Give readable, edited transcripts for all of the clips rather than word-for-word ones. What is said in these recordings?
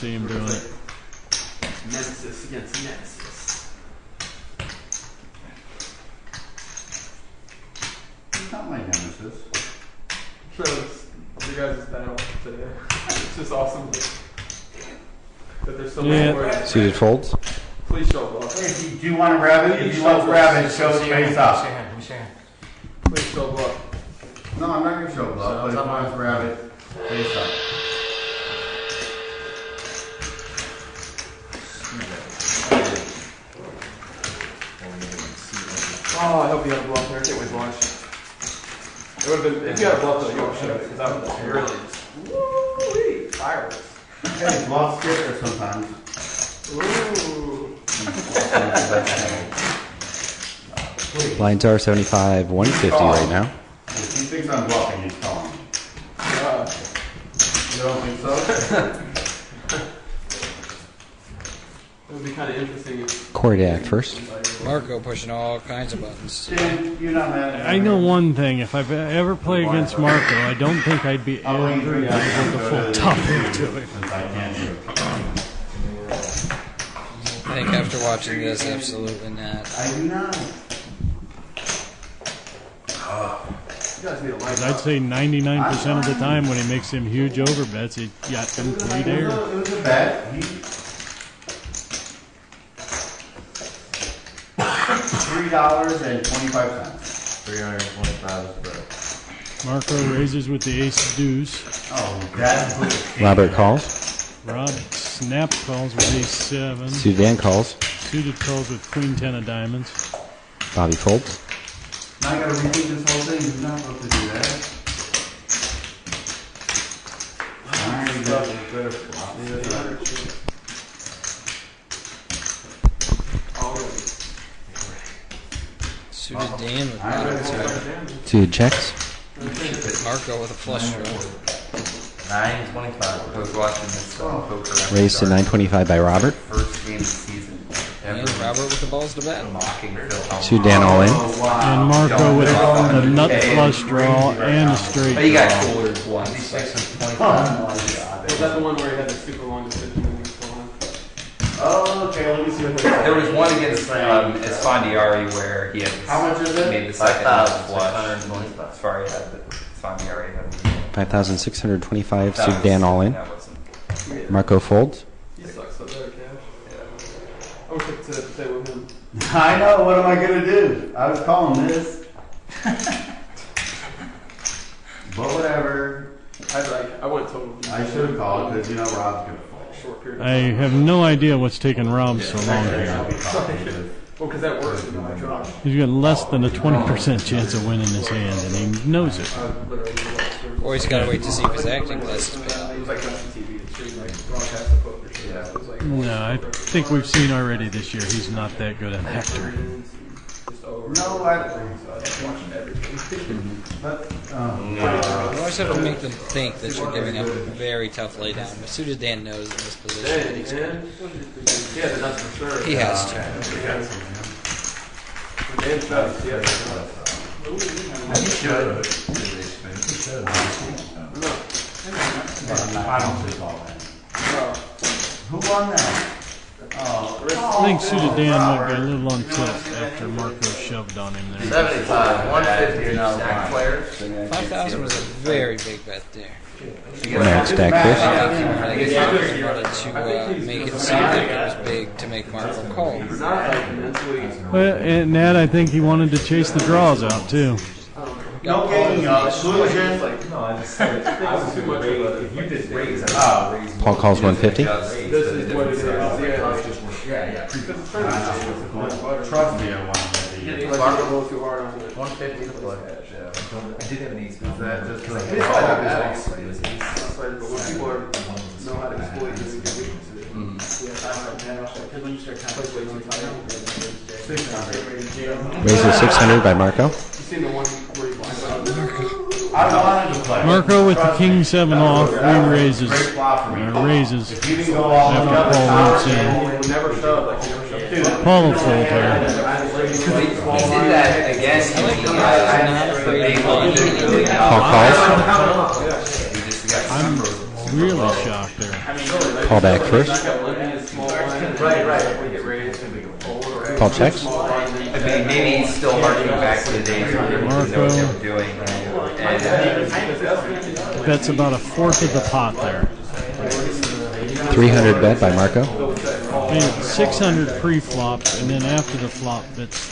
see him doing it. Nemesis against Nemesis. It's not my nemesis. So you guys' battle today. It's just awesome that there's so many words. Suited folds. Please show bluff. Hey, do you want to grab it? If you want to grab it, show it face up. Please show bluff. No, I'm not going to show bluff, but if you want to grab it, face up. Oh, I hope you had a bluff there. I can't wait to watch. It would have been, if you had a bluff though, you would have showed it, because that was really just, woo-wee, fireworks. Hey, bluff's scarier sometimes. Ooh. Lines are 75, 150 right now. If he thinks I'm bluffing, he's calling me. You don't think so? It would be kind of interesting if... Corey to act first. Marco pushing all kinds of buttons. Dude, you're not mad at me. I know one thing. If I've ever played against Marco, I don't think I'd be able to full top into it. I can't do it. I think after watching this, absolutely not. I do not. You guys need a light. I'd say 99% of the time when he makes them huge overbets, he got complete air. It was a bet. $3.25. $325 Marco raises with the ace deuce. Oh, that's Robert calls. Rob snap calls with ace 7. Sudan calls. Suited calls with queen 10 of diamonds. Bobby folds. Now I gotta repeat this whole thing. You're not supposed to do that. Suited Dan with Marco. Suited checks. Marco with a flush draw. 925. I was watching this poker. Raised to 925 by Robert. First game of the season. And Robert with the balls to bat. Mocking Phil. Sudan all in. And Marco with a nut flush draw and a straight But you got draw. cooler ones. 25. Was that the one where he had the super long decision and he was going? Oh, okay. Let me see what There was one against Esfandiari where he had How much is it? made the second flush. Sorry, Esfandiari had 5,625. Sudan all in. That wasn't. Marco folds. He sucks so bad, Cash. I wish I could stay with him. I know. What am I gonna do? I was calling this. But whatever. I went total. I should have called because you know Rob's gonna fall. Short period. I have no idea what's taken Rob so long I'll here. be calling this. Well, because that works with my draw. He's got less than a 20% chance of winning his hand, and he knows it. Or he's got to wait to see if his acting classes pay off. It was like watching TV and streaming, like broadcast the poker shit. It was like, No, I think we've seen already this year he's not that good an actor. No, I don't think so. watching everything. But You always have to make them think that you're giving up a very tough laydown. But soon as Dan knows in this position that he's Man, yeah, that's for sure. he has to. Dan does, yeah. I don't think all that. Who won that? I think Suited Dan might be a little on tilt after Marco shoved on him there. 75. 150 stack players. 5,000 was a very big bet there. Max stack fish. I think he wanted to make it seem like it was big to make Marco call. Well, and Nat, I think he wanted to chase the draws out too. No gaming, exclusion. Paul calls 150. This is what it is. Yeah. Trust me, I want to be. Marco goes too hard on it. 150 to play. I did have an ace. Is that just But like when people know how to exploit this, you can weakness it. Raises 600 by Marco. You seen the one where he I wanted to play. Marco with the king 7 off, re-raises. Great flop for me. Raises If you didn't go all the after way Paul up, moves in. would never shove, like he never shoved. dude, Paul will fold here. He did that again. Paul calls. I'm really shocked there. Call back first. Call checks. I mean, maybe he's still harking back to the days when he didn't know what they were doing. And Bets about a fourth of the pot there. 300 bet by Marco. I mean, 600 pre-flop, and then after the flop, it's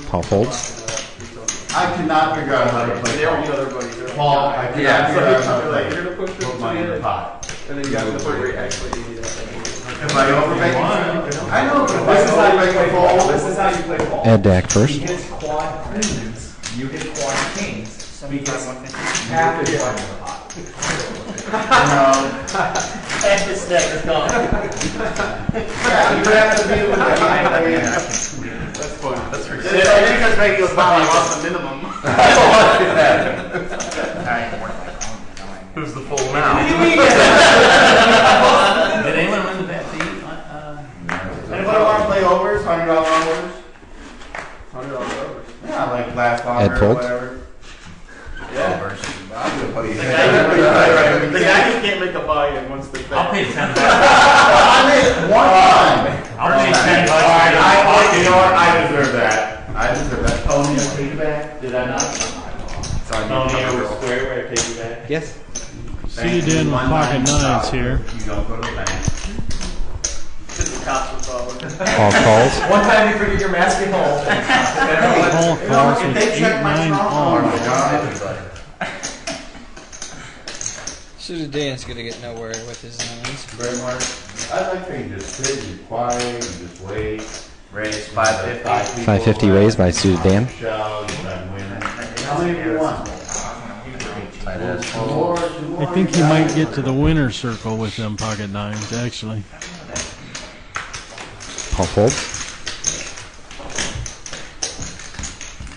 Paul folds. I cannot figure out how to play Paul. I cannot figure out how to play. Put money in the pot. And then you got the point where you actually If I overbet, I know, but this is how you play Paul. This is how you play ball. Add Dak first. He gets quad queens, you get quad kings, because half is money in the pot. Half the stack is gone. Yeah, you have to be with the That's funny. That's for sure. I think that's making us money off the minimum. who's the full amount? Did anyone win the bet to eat? Anybody want to play overs? $100 overs? $100 overs. Yeah, like last longer Ed or folds. whatever. Yeah. The guy who can't make a buy-in wants to bet. I'll pay $10. I made it one time. I'll pay $10. Alright, you know what? I deserve that. I deserve that. Tony, I take it back. Did I not? Tony, I was square where I take it back. Yes. see it in with pocket nines here. You don't go to the bank. All calls. One time you forget your mask at home. Paul calls with 8-9 all. Suited Dan's gonna get nowhere with his nines. Very much. I like how you just sit, you're quiet, you just wait. Raise 550. 550 raised by Suited Dan. Show, you're done winning. How many do you want? I think he might get to the winner's circle with them pocket nines, actually. Paul folds.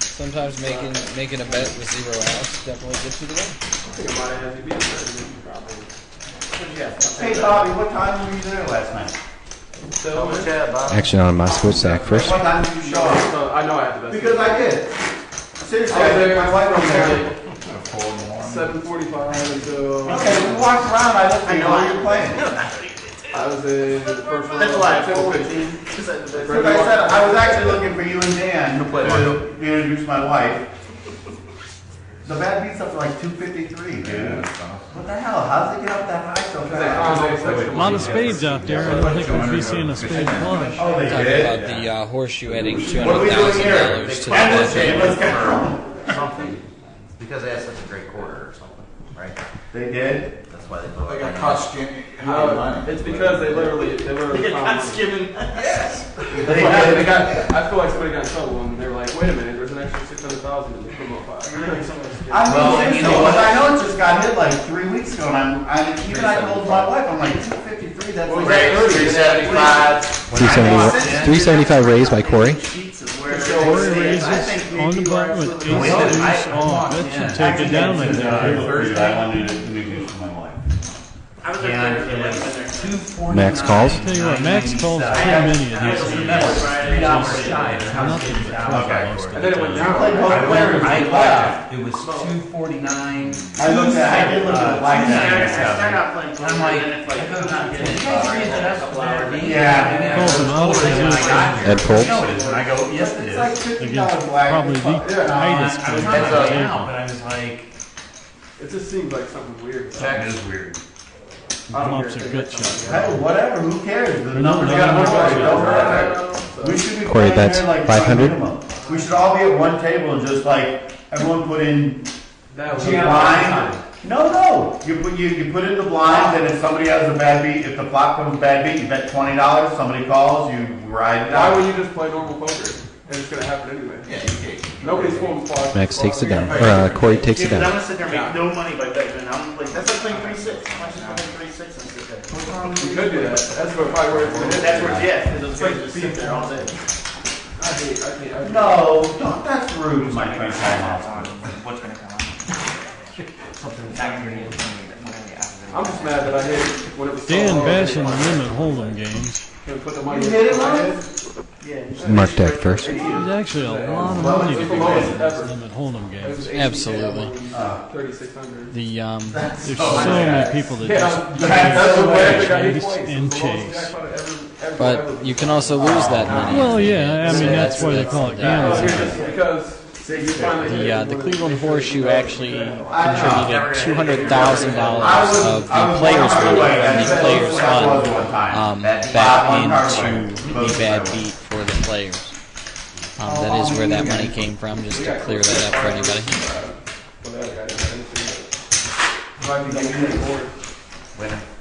Sometimes making a bet with 0 outs definitely gets you the win. Hey Bobby, what time were you there last night? Action on Moskowitz Zach first. What time did you show up? I know I had the best. Because I did. Seriously, I did. My wife was there. 7:45 until. Okay, we walked around, I looked at you while you were playing. I was in the first round. That's why I told 15. Because I said, I was actually looking for you and Dan to introduce my wife. The bat beats up to like 253, dude. What the hell? How does it get up that high so fast? A lot of spades out there. I don't think we'll be seeing a spade flush. Oh, they Talking did? about the horseshoe adding What are we doing here? $200,000 to the Let's bet. get Something. Because they had such a great quarter or something, right? They did? That's why they put They it got like caught skimming. It's because they literally They got caught skimming. They got. I feel like somebody got in trouble and they were like, wait a minute, there's an extra 600,000 in the promo file. I mean, I know it just got hit like 3 weeks ago, and even I told my wife, I'm like, 253, that's like 375. 375 raised by Corey. Corey raises on the button with ace deuce off. That should take it down, I think. I wanted to introduce my wife. I was there. Max calls. Tell you what, Max calls too many of these games. Nothing but trouble most of And the then it went time. down. I laughed. It was 249. I did look at the black I stuff. start out playing. I'm like, I'm not getting Yeah. Calls him out of position Ed folds. No, it is. And I go, yes, it It's is. like against $50 black. probably the tightest I was game trying on to the go down, table. but I was like, It just seems like something weird. that is weird. Flops a good shot. Hey, whatever, who cares? The They're numbers not gotta letting look them right. go. Don't matter. We should be Corey playing bets here like 500. minimum. We should all be at one table and just like, everyone put in That was blind. No. You put in the blinds, and if somebody has a bad beat, if the flop comes bad beat, you bet $20. Somebody calls, you ride it Why out. would you just play normal poker? And it's gonna happen anyway. Yeah, you can. Nobody's pulling flaws. Max takes it down. Or Corey takes it I'm down. gonna sit there and make no money by betting. I'm like, that's like playing 3-6. I'm just playing 3-6 and sit there. You could do that. That's what probably where it's gonna hit. That's where, yes, it's like just sit there all day. I hate. No, don't, that's rude, my friend. What's gonna come I'm just mad that I hit when it was so Dan low. bashing the limit hold'em games. Gonna put the money You in. hit it, I man? hit. You Mark deck first. There's actually a lot of money to be made in these limit hold'em games. Absolutely. 3,600. There's so many people that just chase and chase. But you can also lose that money. Well, yeah, I mean that's why they call it gambling. Because The Cleveland Horseshoe actually contributed $200,000 of the players' money from the players' fund back into the bad beat for the players. That is where that money came from, just to clear that up for anybody.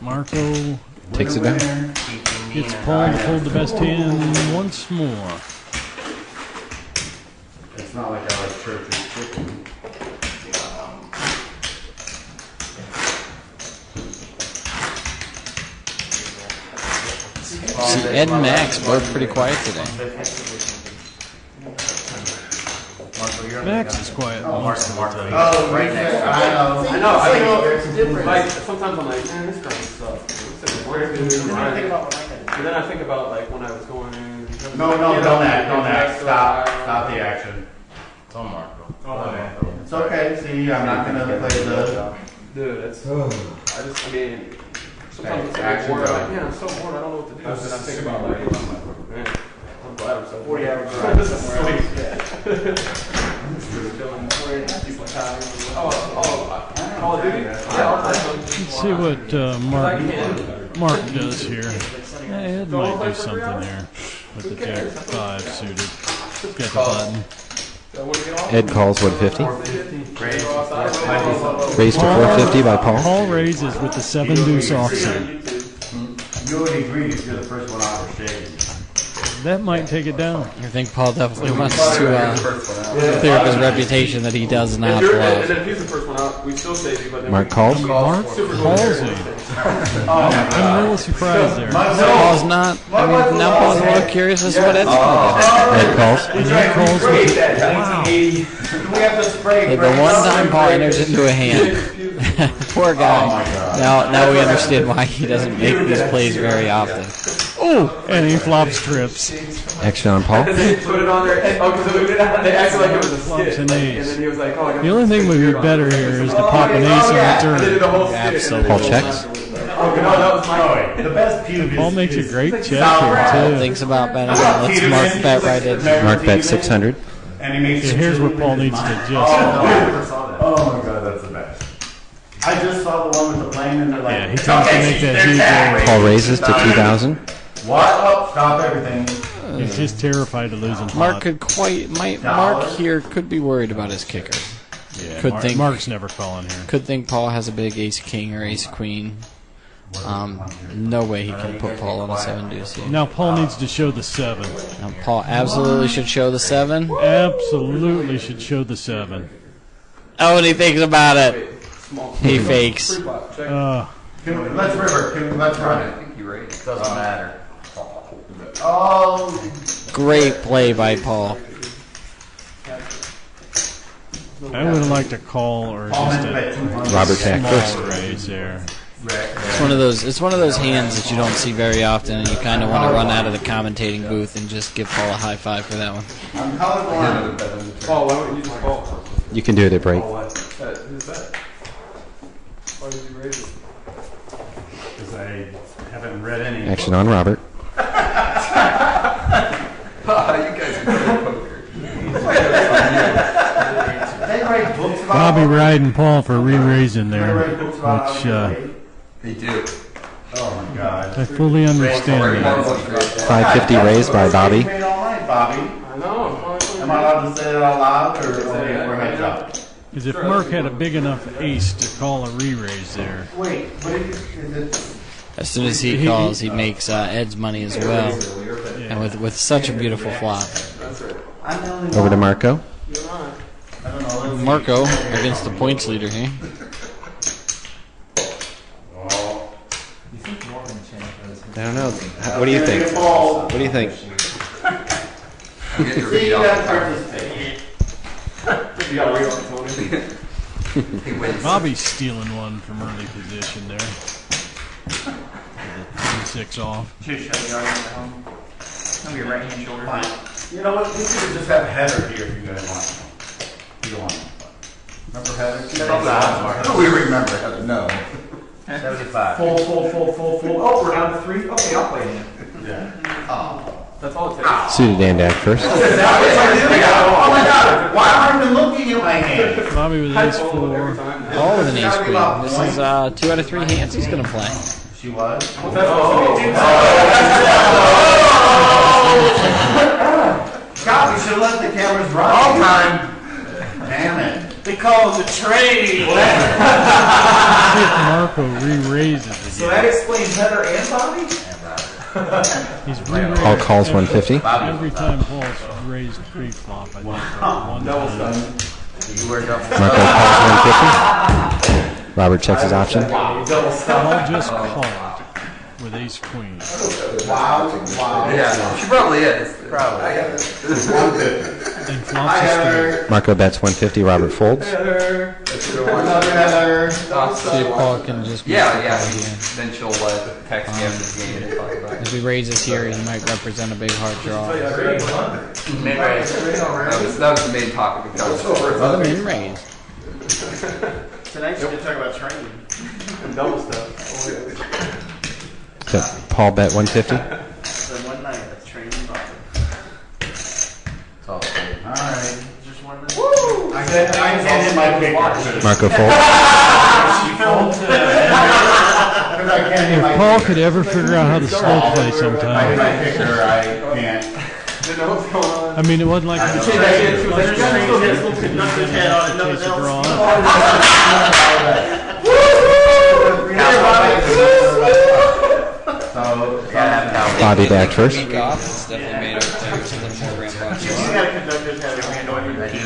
Marco Takes it down. gets Paul to hold the best hand once more. It's not like I like church's chicken. See, Ed and Max both pretty quiet today. Max is quiet most of the time. Oh, right next to I know. It's different. Like sometimes I'm like, man, this kind of stuff. But then I think about like when I was going in. Don't act. Stop the action. Don't Marco. It's okay. See, I'm not gonna play the. Dude, it's. I mean, sometimes it's Action bored. I'm like, go. man, I'm so bored. I don't know what to do. And then I think about like, man, I'm glad I'm so 40 bored. hours drive This is somewhere sweet. Call of Duty? Yeah, I'll play some. Let's see what Mark does here. Yeah, Ed might do something there with the Jack 5 suited. Got the button. Ed calls 150. Raised to 450 by Paul. Paul raises with the 7 deuce offsuit. You already agreed if you're the first one out for shaking. That might take it down. I think Paul definitely wants to clear up his reputation that he does not And bluff. then if he's the first one out, we still save you, but then Mark calls. Mark calls him. I'm really surprised there. Paul's not. I mean, now Paul's a little curious as to what Ed's going to Ed calls. And he calls with Wow. We have to spray. do. The one time Paul enters into a hand. Poor guy. Now we understand why he doesn't make these plays very often. oh, and he flops trips. Action on Paul. put it on there. Oh, because they acted like it was a Flops skit. an And ace. then he was like, oh, I got The only thing would be better here is to pop an ace in return. Absolutely. Paul checks. Oh, no, that was my The best pube Paul is. makes a great check Paul here, too. thinks about betting. Let's Mark bet right in. Mark bet 600. And he makes. Okay, here's where Paul needs to adjust. Oh my god, that's the best. I just saw the one with the plane and they're like. Yeah, he tries to make that huge error. Paul raises to 2,000. What? Oh, stop everything. He's just terrified of losing Mark pot. Mark here could be worried about his kicker. Yeah, could think- Mark's never calling here. Could think Paul has a big ace king or ace queen. No way he can put Paul on a 7 deuce here. Now Paul needs to show the 7. Now Paul absolutely should show the 7. Absolutely should show the 7. Oh, and he thinks about it. He fakes. Let's river. Let's run it. I think you raised. Doesn't matter. Oh. Great play by Paul. I would have liked a call or just a Robert Tack first. small raise there. It's one of those hands that you don't see very often, and you kind of want to run out of the commentating booth and just give Paul a high five for that one. I'm colorblind. Paul, why don't you just call? You can do it at break. Who's that? Why did you raise it? Because I haven't read any. Action on Robert. You guys are good at poker. They write books about Bobby riding Paul for re-raising They there, write books about which They do. Oh my god. I fully understand. 550 raised by Bobby. You made all night, Bobby. I know. Am I allowed to say it out loud or we're heads up? Because if Mark had a big enough ace to call a re-raise there, Wait, but is it? As soon as he calls, he makes Ed's money as well, and with such a beautiful flop. I'm the only Over one. to Marco. I don't know. Let's Marco against the points leader here. I don't know. What do you think? What do you think? You get to see. read You all gotta the time. participate. You got real on Tony. He wins. Bobby's stealing one from early position there. With the 10-6 off. Just shut the yard at home. Gonna be right hand shoulder. Fine. You know what? We could just have Heather here if you guys want. You don't want to. Remember Heather? We remember Heather. No. 75. Full. Oh, we're down to 3? Okay, I'll play him. Yeah. That's all it takes. Suited and act first. Oh my God! Why am I even looking at my hand? Bobby with ace 4. All with an ace queen. This is 2 out of 3 hands he's going to play. She was. God, we should have let the cameras run. All time. Damn it. They call it the trade. Marco re-raises So again. that explains Heather and Bobby? He's re-raised Paul calls 150. every time Paul's raised pre-flop. I think one Double time. stuff. You were double. Marco calls 150. Robert checks his option. Double Paul stuff. just called with ace queen. Wow. Yeah, she probably is. Probably. And flops a straight. Marco bets 150. Robert folds. Heather. Another Heather. See if Paul can just Yeah. again. Then she'll text me after the game and talk about it. If he raises here, he might represent a big hard draw. Mid-raise. That was the main topic of conversation. Well, the min raise. Tonight we're talking about training. And double stuff. So Paul bet 150. So one night, that's training Bobby. All right. Just one night. I can't hit my picture. Marco folds. If Paul could ever figure out how to slow play I hit sometime. my picture. I can't. Didn't know what's going on. I mean, it wasn't like he could Change that shit to a There's straight. still his little conductor's head on it, nothing chase a else. draw. So, Bobby back first. Week off, it's definitely made up for a little more rambunctious. He's got a conductor's head on it. I do.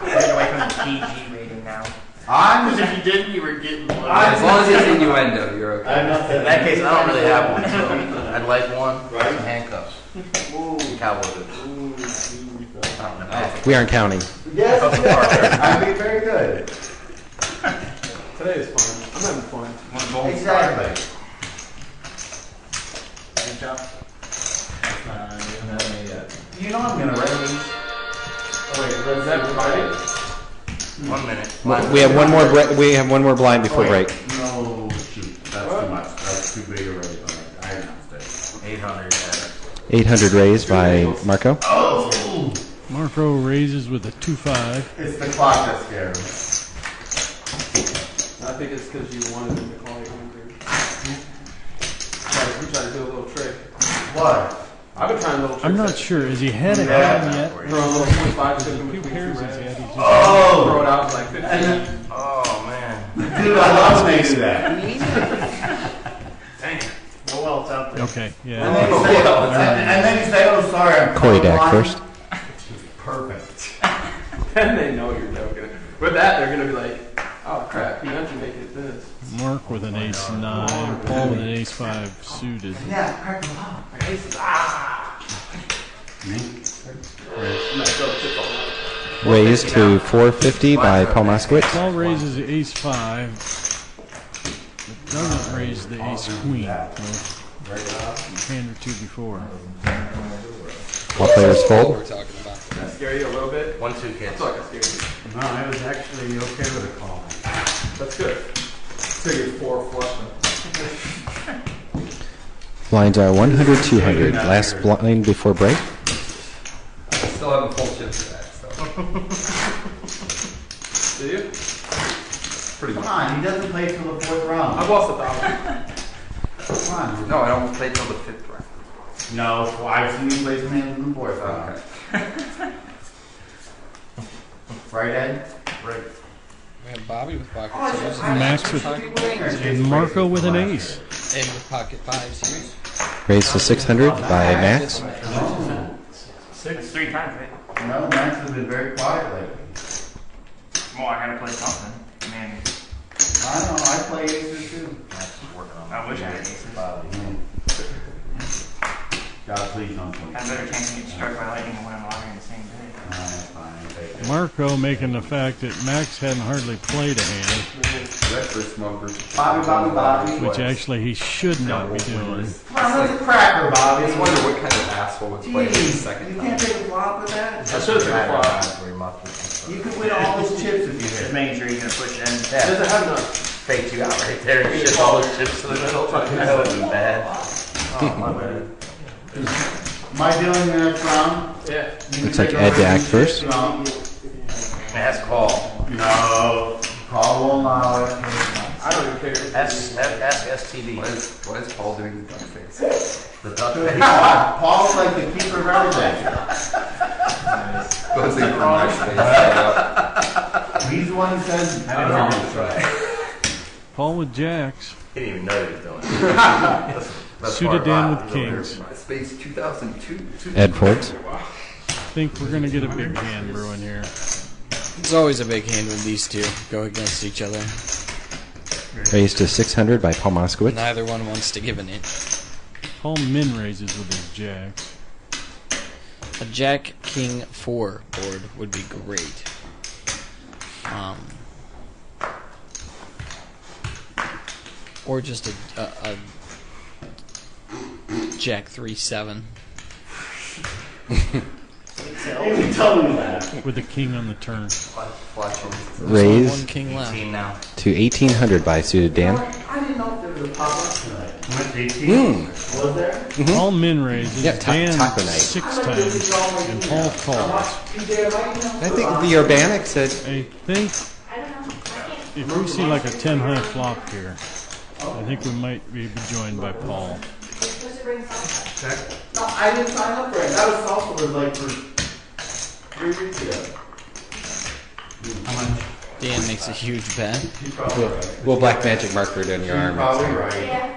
Get away from the PG rating now. I'm Because if you didn't, you were getting blown. As long as it's innuendo, you're okay. I'm not In that case, I don't really have one. So I'd like one. Some handcuffs. Cowboy boots. I don't know. We aren't counting. Yes, I'm being very good. Today is fun. I'm having fun. Exactly. Good job. You know I'm gonna raise. Oh, wait, is that Friday? 1 minute. We have one more. We have one more blind before break. No, shoot, that's too much. That's too big a raise. I announced it. 800. 800 raised by Marco. Oh, Marco raises with a 2-5. it's the clock that scared me. I think it's because you wanted him to call you hungry. We tried to do a little trick. What? I've been trying a little trick. I'm not sure. Is he had it on yet? Throw a little 25 chip in A few between pairs two he's reds. had. He's just Throw it out like 15. Oh, man. Dude, I love when they do that. Oh, well, it's out there. okay. And Yeah. then you say, oh, sorry, I'm Corey Dack colorblind. first. Perfect. Then they know you're joking. With that, they're going to be like, oh crap, he mentioned making it this. Mark with an ace 9. Paul with an ace 5 suited. Yeah, crack them up. Raised to 450 by Paul Moskowitz. Paul raises the ace 5. But doesn't raise the ace queen. So hand or two before. All players fold. We're talking about. Can I scare you a little bit? 1-2 I kids. feel like I scared you. No, I was actually okay with a call. That's good. Figured 4 flush. Blinds are 100, 200. Last blind before break. I still haven't full chips for that, so. Do you? Pretty Come much. on, he doesn't play till the fourth round. I've lost 1,000. Come on. No, I don't play till the 5th round. No, well, I've seen you play some hands in the fourth round. Okay. Right, Ed? Right. We have Bobby with pocket Oh, twos Max with and Marco with an ace. and with pocket fives here. Raised to 600 by Max. 3 times, right? No, Max has been very quiet lately. Well, I gotta play something. Man, I don't know, I play aces too. I wish I had aces. God, please don't play. I have better chance to get struck by lightning when I'm logging in the same day. Fine, take it. Marco making the fact that Max hadn't hardly played a hand, Bobby. which actually he should not be doing. Come on, that's a cracker, Bobby. I just wonder what kind of asshole would play this Jeez, second you time. can't take a flop with that? I should have taken a flop. You could win all those chips if you Just hit. making sure you're gonna push it in. Does it have enough? Faked you out right there and shipped all those chips to the middle. That would have been bad. Oh, my bad. Am I dealing the next round? Yeah. Looks like Ed to act first. Ask call. No. Call will allow it. I don't even care. Ask STD. Why is Paul doing the duck face? The duck face. Paul's like the keeper of everything. Posing for nice face. He's the one who says, I didn't know he was right. Paul with jacks, He didn't even know he was doing it. That's suited part Dan of with it. kings. Space 2002. Ed folds. I think we're going to get a big hand brewing here. It's always a big hand when these two go against each other. Raised to 600 by Paul Moskowitz. Neither one wants to give an inch. Paul min raises with his jacks. A Jack King 4 board would be great. Or just a Jack 3-7. tell me that. With the king on the turn. There's only one Raised king left. 18 now. to 1800 by suited Dan. I didn't know if there was a pop-up tonight. Went 18? Mm. Was there? Paul min raises, Yeah, Dan taco night. 6 times, and Paul calls. I think the Urbanic said I think if we see like a 10 high flop here, I think we might be joined by Paul. No, I didn't sign up for it. That was also like for 3 weeks ago. Dan makes a huge bet. He's probably right. we'll black magic marker it on your He's arm. probably right.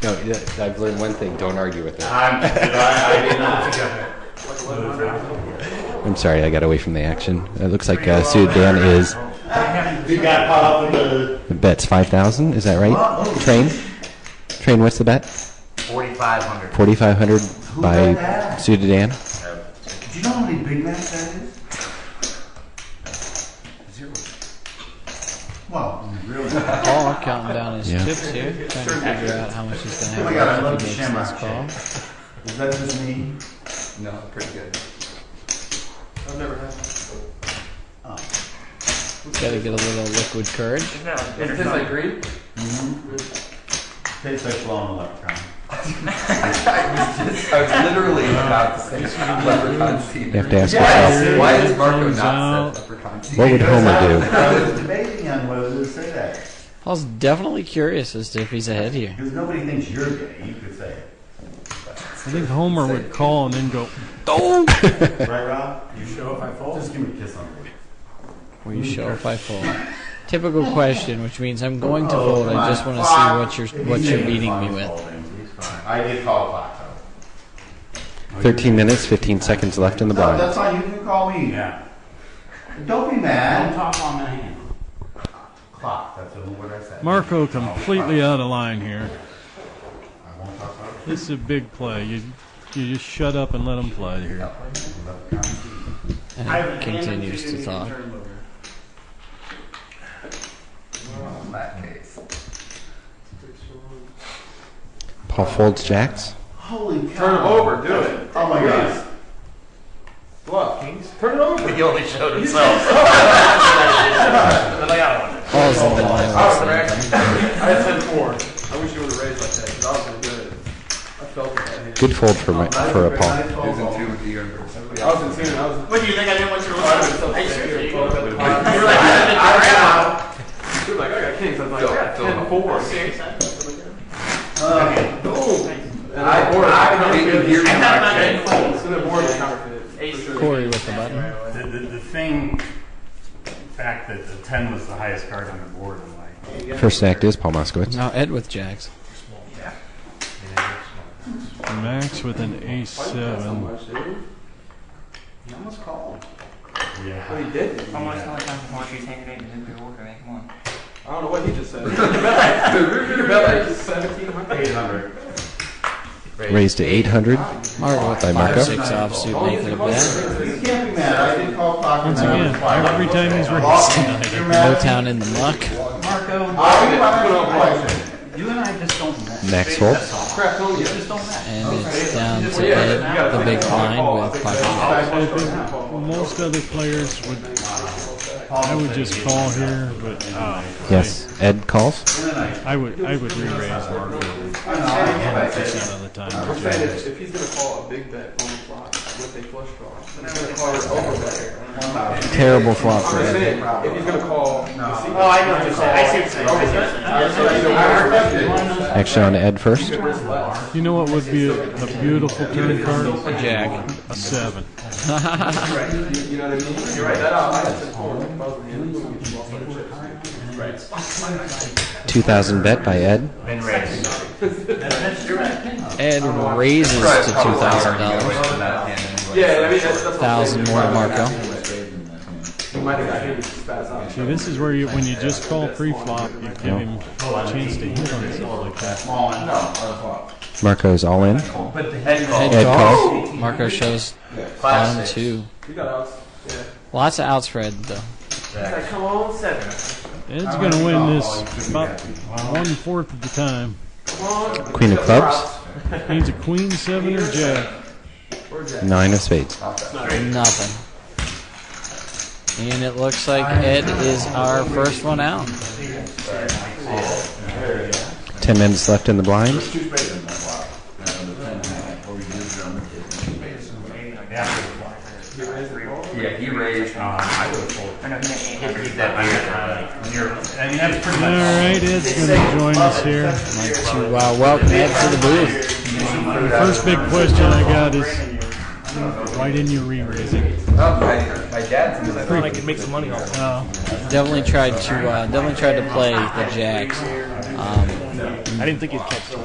No, I've learned one thing: don't argue with it. I did not. I'm sorry, I got away from the action. It looks like suited Dan is You got caught up in the... bets 5,000. Is that right? Train. What's the bet? 4,500. 4,500 bet by that? suited Dan. Do you know how many Big Macs that is? Well, really. Paul counting down his Yeah. chips here, trying to figure out how much he's going to Oh my God, I have love left the if he makes Shamrock this call. Is that just me? No, pretty good. I've never had one. Got to get a little liquid courage. Does it taste like green? Tastes like blowing electron. I was literally about to say leprechaun seed. You have to ask Yes! yourself, Why is Marco Comes not out. said leprechaun seed? what would Homer do? I was debating on whether to say that. Paul's definitely curious as to if he's ahead here. Because nobody thinks you're gay. You could say it. I think Homer would call and then go, Right, Rob? You show if I fold? Just give me a kiss on the Will you show if I fold? Typical question, which means I'm going to fold. I just want to see what you're beating me with. I did call clock, though. 13 minutes, 15 seconds left in the No, blind. that's fine. You can call me. Yeah. Don't be mad. Top on my hand. Clock. That's what I said. Marco completely out of line here. I won't talk about it. This is a big play. You just shut up and let him play here. And he continues to talk. In that case. Paul folds jacks. Holy cow. Turn him over, do it. Oh my gosh. What, Kings? Turn it over. He only showed himself. Paul's in the line. I said 4. I wish you would have raised like that, because I was going to do it. I felt that hit. Good fold for a Paul. He was in 2 with the universe. I was in 2 and I was... What do you think I didn't want you to I was so listen? scared. You You were like, were like, I got Kings. I was like, I got 10-4. I didn't hear Corey with the button. The thing, fact that the 10 was the highest card on the board, I'm like, First act is Paul Moskowitz. Now Ed with jacks. Max with an A7. You almost called. yeah. He did. Almost all the time before she's taking it in the order, make one. I don't know what he just said. Your bet like 1,700. 800. Raised to 800 Marco with by the Marco. 5-6 offsuit making a bet. You can't be mad I did call clock. Once again, every time he's raised tonight. Motown in the muck. You and I just don't match. Max fold. And it's down to Ed, the big blind with pocket I think most other players would. I would just call here, but Yes. Ed calls. I would re-raise Marco 100% of the time. I'm saying if he's going to call a big bet on the flop with a flush draw, then he's going to call it over bet. Terrible flop for I'm Ed. saying if he's going to call. Oh, I know what you're saying. I see what you're saying. Actually, on Ed first. You know what would be a beautiful turn card? A jack. A 7. You know what I mean? You're right. That I had to call him. Puzzle him. He lost other chips. Right. 2,000 bet by Ed. Ed raises to $2,000. Yeah, I mean that's 1,000 more to Marco. He might have got him to spaz out. See, this is where you, when you just call pre-flop, you give him a chance to hit on stuff like that. Marco's all in. Ed Ed calls. calls. Marco shows bottom 2. You got outs. Yeah. Lots of outs for Ed, though. Come on, 7. Ed's going to win this about 1/4 of the time. Queen of clubs. Needs a queen, 7, or jack. 9 of spades. Nothing. And it looks like Ed is our first one out. 10 minutes left in the blind. Yeah, he raised. I would have folded. That's pretty All much. right, Ed's going to join us here. Like to welcome Ed to the booth. The first big question I got is, why didn't you re-raise it? My dad's in I thought I could make some money off it. Definitely tried to play the jacks. I didn't think you'd catch it.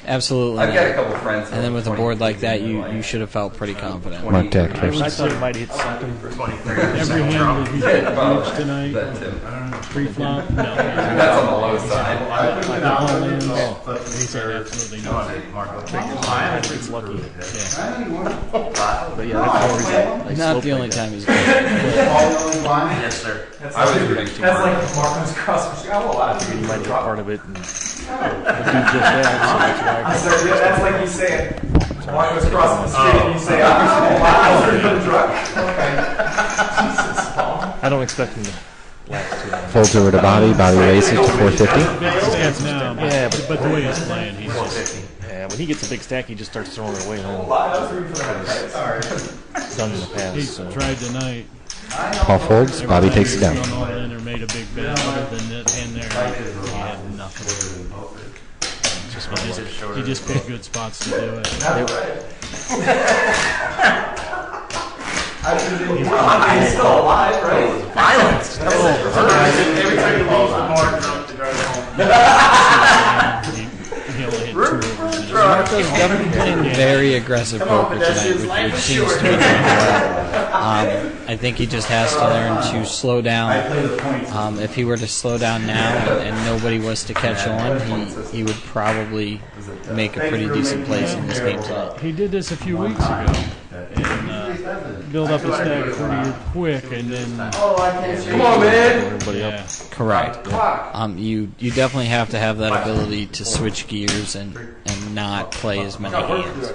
Absolutely I've got a not. couple friends. And then with a board like that, you should have felt pretty confident. Mark deck first. I thought it might hit something. Every hand that he's huge tonight, That's him. pre-flop, no. That's on the low side. All in, he said absolutely no. It's lucky. Yeah. But yeah, that's the reason. Not the only time he's good. Yes, sir. I was rooting too hard. Marco's cross. You might be part of it and do just that, so that's why That's like you saying, Marco's crossing the street and you say, I'm going to drug. I don't expect him to last too long. Folds over to Bobby. Bobby raises to 450. Big stance now, Yeah, but the way he's playing, he's just... Yeah, when he gets a big stack, he just starts throwing it away. Done in the past. He's So. tried tonight. Paul folds. Bobby takes it down. Gone all in or made a big bet other than that hand there. He had nothing. He just picked good spots to do it. He's still alive, right? Violence. Every time you lose the more drunk to drive home. He only hit 2 overs. Marco's definitely playing very aggressive poker tonight, which seems to be doing well. I think he just has to learn to slow down. If he were to slow down now and nobody was to catch on, he would probably make a pretty decent place in this game tonight. He did this a few weeks ago and build up a stack pretty quick, and then Come on, man. yeah, Correct. You definitely have to have that ability to switch gears and not play as many hands.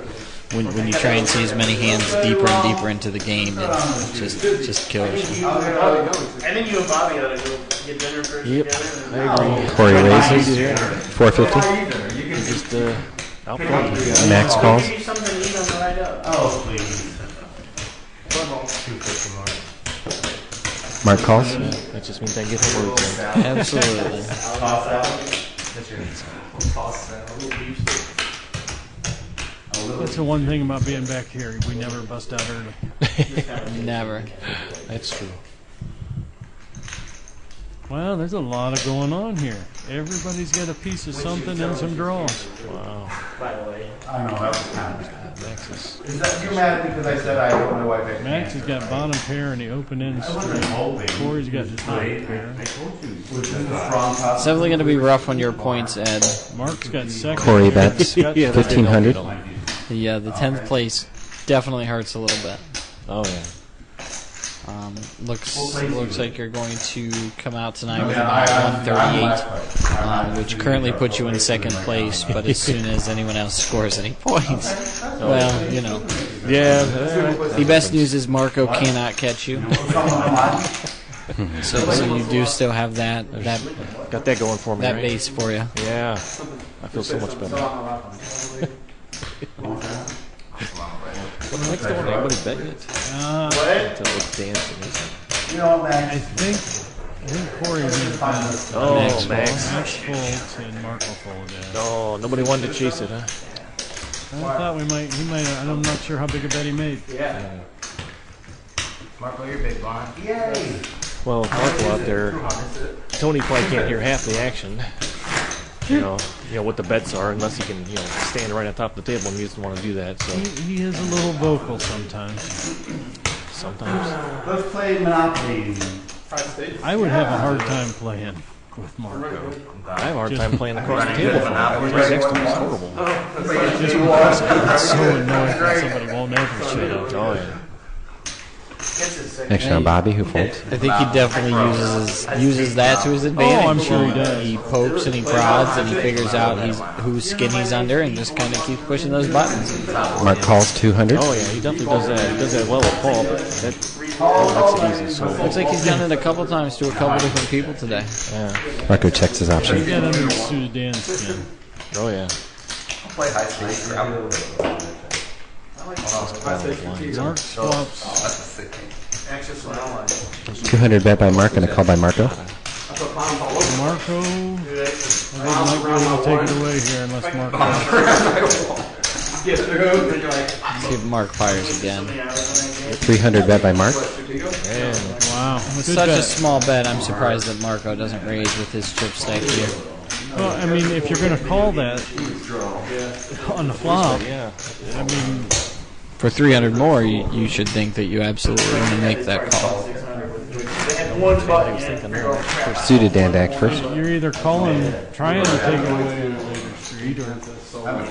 When you try and see as many hands deeper and deeper into the game, it just kills you. I think you and Bobby ought to go get dinner first together. I agree. Corey raises 450. He's just outfront. Max calls. Give you something to eat on the ride up. Oh, please. Mark calls. That just means I get the words in. Absolutely. that's the one thing about being back here. We never bust out early. Never. That's true. Well, there's a lot of going on here. Everybody's got a piece of something and some draws. Wow. By the way. I don't know, that was kind of... Maxis. Is that you mad because I said I don't know why I Max has got bottom pair and the open end straight. Corey's got the top pair. It's definitely going to be rough on your points, Ed. Mark's got second. Corey bets 1,500. The 10th place definitely hurts a little bit. Oh, yeah. Looks like you're going to come out tonight with about 138, which currently puts you in second place. But as soon as anyone else scores any points, well, you know. Yeah. The best news is Marco cannot catch you. So you do still have that Got that going for me. that right? base for you. Yeah. I feel so much better. What's going on? Anybody bet yet? It's a dancing. You know, Max. I think Corey did Oh, Max. Max folds and Marco folded. No, nobody wanted to chase it, huh? I thought he might. I'm not sure how big a bet he made. Yeah. Marco, you're big blind. Yay! Well, Marco out there, Tony probably can't hear half the action. You know what the bets are, unless he can, stand right on top of the table, and he doesn't want to do that. So He is a little vocal sometimes. sometimes, Let's play Monopoly. I would have a hard time playing with Marco. I have a hard time playing across the table from him. Right next to him is horrible. Just because it's so annoying when somebody won't ever shut up. Oh yeah. Action on Bobby, who folds. I think he definitely uses that to his advantage. Oh, I'm sure he does. He pokes and he prods and he figures out whose skin he's under and just kind of keeps pushing those buttons. Mark calls 200. Oh yeah, he definitely does that. He does that well with Paul, but that's easy. So Looks like he's done it a couple times to a couple different people today. yeah. Marco checks his You option. get under the suited Dan skin. Oh yeah. Play high stakes gravel. Mark swaps. That's a sick game. 200 bet by Mark and a call by Marco. Marco, I think might be able to take it away here unless Marco. See if Mark fires again. 300 bet by Mark. Wow, With good such a bet. small bet, I'm surprised that Marco doesn't raise with his chip stack here. Well, I mean, if you're going to call that on the flop, Yeah. I mean, For 300 more, you should think that you absolutely want to make that call. Suited Dan to act first. you're either calling, trying to take it away at a later street, or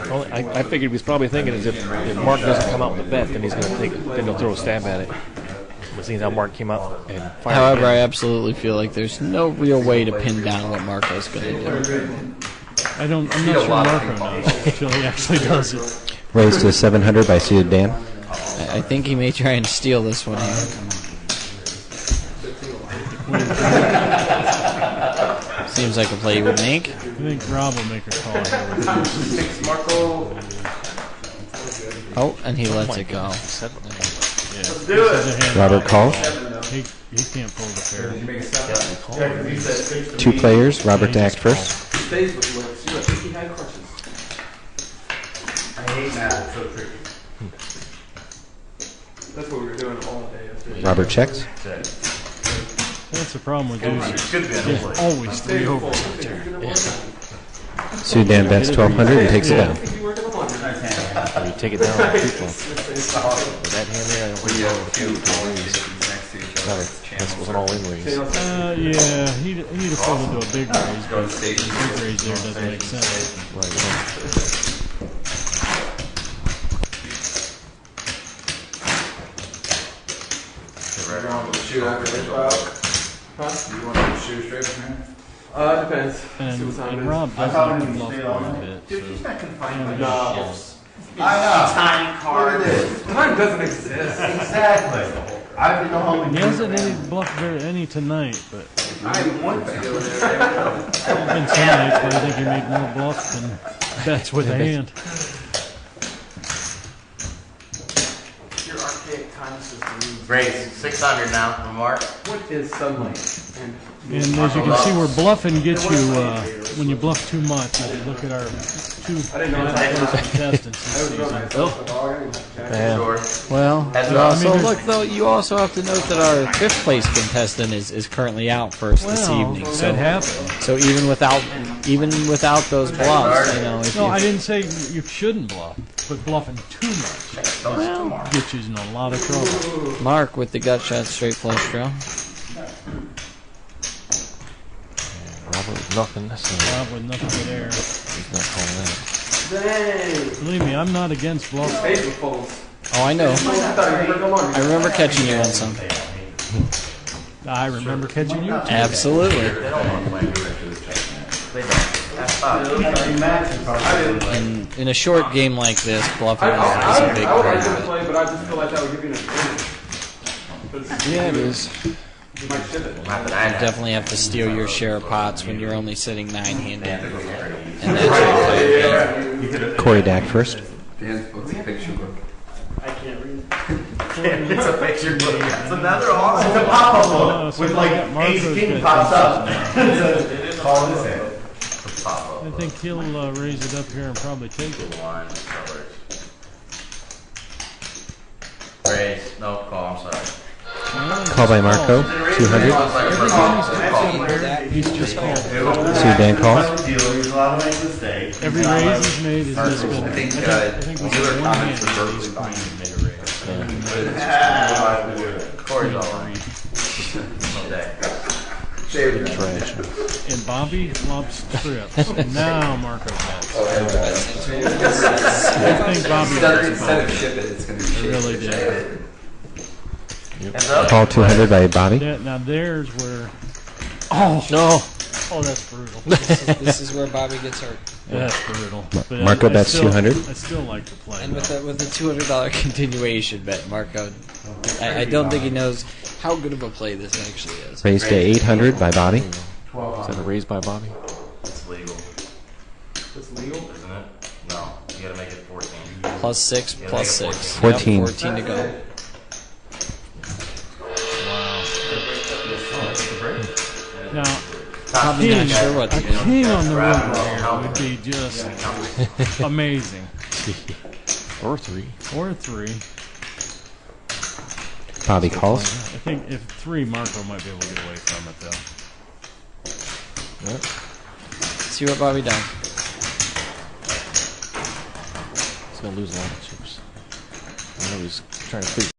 Well, I figured he was probably thinking is if Mark doesn't come out with a bet, then he's going to then he'll throw a stab at it. But seeing how Mark came out and fired. However, I again, absolutely feel like there's no real way to pin down what Marco's going to do. I'm not sure Marco knows until he actually does it. Raised to 700 by suited Dan. I think he may try and steal this one here. Seems like a play you would make. I think Rob will make a call here. Six Marco. Oh, and he lets it go. Robert calls. He can't pull the pair. 2 players. Robert to act first. Stays with you. See what he had crushes. I hate that. It's so tricky. That's what we were doing all day yesterday. Robert checks. That's the problem with these. There's always 3 overs out there. Suited Dan bets 1200 and takes it down. You work in the laundry. you take it down. With that hand there, I don't think this was an all-in raise. Yeah, he'd have folded to a big raise, but a big raise there doesn't make sense. Right. Shoot after this route. Huh? You want to shoot straight from here? Depends. See what time it And is. Rob I thought doesn't it bluff was stay quite on. a bit, Dude, she's so. not confined by No. I know. Tiny Look card. at this. Time doesn't exist. Exactly. I have to go home and He do hasn't it. any bluffed any tonight, but I want to do it. there's been some nights where I think he made more bluffs than bets with a hand. Your archaic time system. Raise 600 now from Mark. What is sunlight? And as you can see, where bluffing gets you, when you bluff too much, if you look at our 2 contestants this season. Sure. Well, Heads you up. also look though. You also have to note that our 5th place contestant is currently out first this Well, evening. that happened. So even without those bluffs, you know, if No, you, I didn't say you shouldn't bluff, but bluffing too much gets you in a lot of trouble. Mark with the gut shot straight flush draw. Robert with nothing, so Rob with nothing but air. he's not calling that. Dang. Believe me, I'm not against bluffing. Facebook folds. Oh, I know. I thought you were the laundry. I remember catching you on some. I remember catching you. Absolutely. They don't want to play. They don't. That's fine. In a short game like this, bluffing is a big I would part like to of it. play, but I just feel like that would give you an advantage. Yeah, it is. You might ship it. You definitely have to steal your share of pots when you're only sitting 9-handed. And that's Corey Dack first. Dan's book's a picture book. I can't read. It's a picture book. It's another awesome. It's a pop-up book so with I like got Marco's Ace King got pops up. this Call this in. I think he'll raise it up here and probably take it. Raise. No, call. I'm sorry. Call by Marco, 200. He's just called. So Dan calls. He's allowed to make a mistake. Every raise he's made has just been. I think, I think we Wheeler got one comments hand. for He's Berkeley made a raise. Corey's all right. No day. Trash. And Bobby lumps trips. And now Marco bets. I think Bobby Instead of ship it, it's going to be I really did. Call 200 by Bobby. Now there's where. Oh no! Oh, that's brutal. This is where Bobby gets hurt. That's brutal. But Marco I bets still- 200. I still like to play. And with though. the $200 continuation bet, Marco, I don't think he knows how good of a play this actually is. Raised to 800 by Bobby. Is that a raise by Bobby? It's legal. It's legal? Isn't it? No. You gotta make it 14. Plus 6, plus 6. 14. Yep, 14 to go. Now, Probably not sure what to do. king on the river here would be just amazing. Or 3. Or 3. Bobby calls. I think if 3, Marco might be able to get away from it though. Yep. See what Bobby does. He's gonna lose a lot of chips. I know he's trying to figure.